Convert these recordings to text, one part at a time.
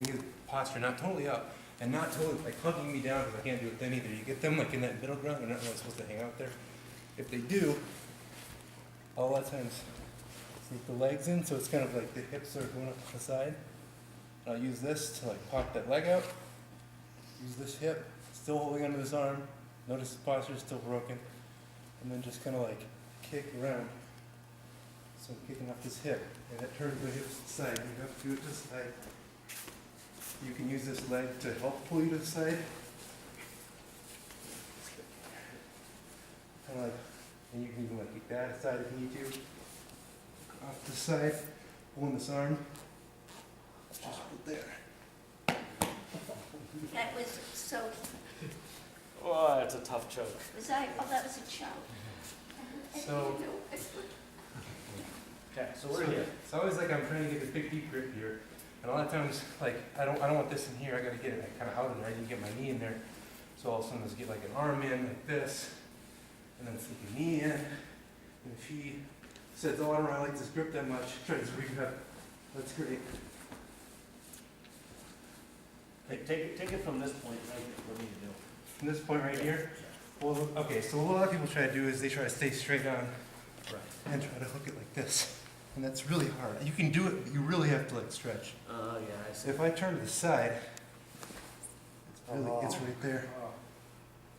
Get posture not totally up and not totally like hugging me down because I can't do it then either. You get them like in that middle ground, they're not really supposed to hang out there. If they do, a lot of times sneak the legs in, so it's kind of like the hips are going up to the side. And I'll use this to like pop that leg out. Use this hip, still holding onto this arm. Notice the posture is still broken. And then just kind of like kick around. So I'm kicking off this hip, and that turns the hips to the side. You have to do it to the side. You can use this leg to help pull you to the side. Kind of like, and you can even like kick that aside if you need to. Off to the side, pulling this arm. Just put there. That was so, Oh, it's a tough choke. was I, oh, that was a choke. So- Okay, so we're here. It's always like I'm trying to get this big deep grip here. And a lot of times, like, I don't want this in here, I gotta get it like, kind of out in there, I need to get my knee in there. So all of a sudden, just get like an arm in like this, and then sneak a knee in. And if he says, oh, I don't really like this grip that much, try this rehab. That's great. Take it from this point right here. What do you do? From this point right here, well, okay, so what a lot of people try to do is they try to stay straight on and try to hook it like this. And that's really hard. You can do it, but you really have to like stretch. Yeah, I see. If I turn to the side, it's right there. Oh.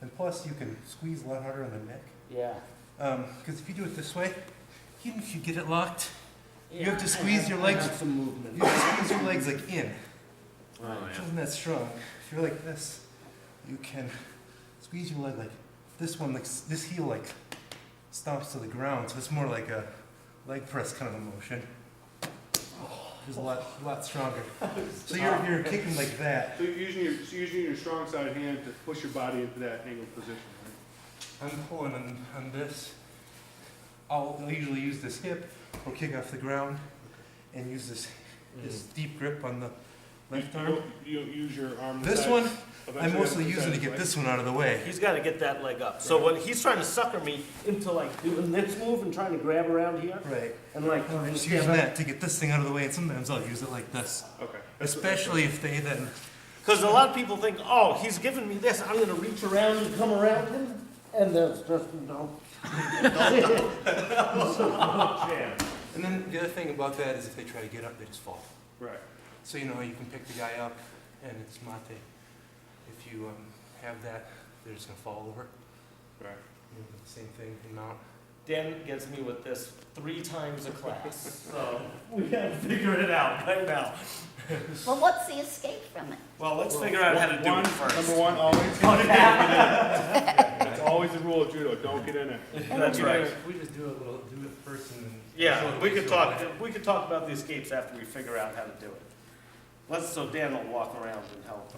And plus, you can squeeze a lot harder on the neck. Yeah. Because if you do it this way, even if you get it locked, Yeah, you have to squeeze your legs. some movement. You have to squeeze your legs like in, Oh, which isn't that strong. If you're like this, you can squeeze your leg like this one, like this heel like stomps to the ground, so it's more like a leg press kind of a motion. It's a lot stronger. So you're kicking like that. So you're using your strong side hand to push your body into that angled position, right? I'm pulling on this. I'll usually use this hip or kick off the ground and use this deep grip on the left arm. You use your arm. This side- one, eventually I'm mostly on the using to side, get right? this one out of the way. He's got to get that leg up. So when he's trying to sucker me into like doing this move and trying to grab around here, Right. and like I'm just stand using up. that to get this thing out of the way, and sometimes I'll use it like this. Okay. Especially if they then. Because a lot of people think, oh, he's giving me this, I'm going to reach around and come around him, and there's just no. No chance. And then the other thing about that is if they try to get up, they just fall. Right. So you know you can pick the guy up, and it's mate. If you have that, they're just gonna fall over. Right. You know, same thing in mount. Dan gets me with this 3 times a class, so we gotta figure it out right now. Well, what's the escape from it? Well, let's figure out how to do One, it first. number one, always don't get in. It's always the rule of judo. Don't get in it. That's right. If we just do it first and then. Yeah, we could talk about the escapes after we figure out how to do it. So Dan will walk around and help.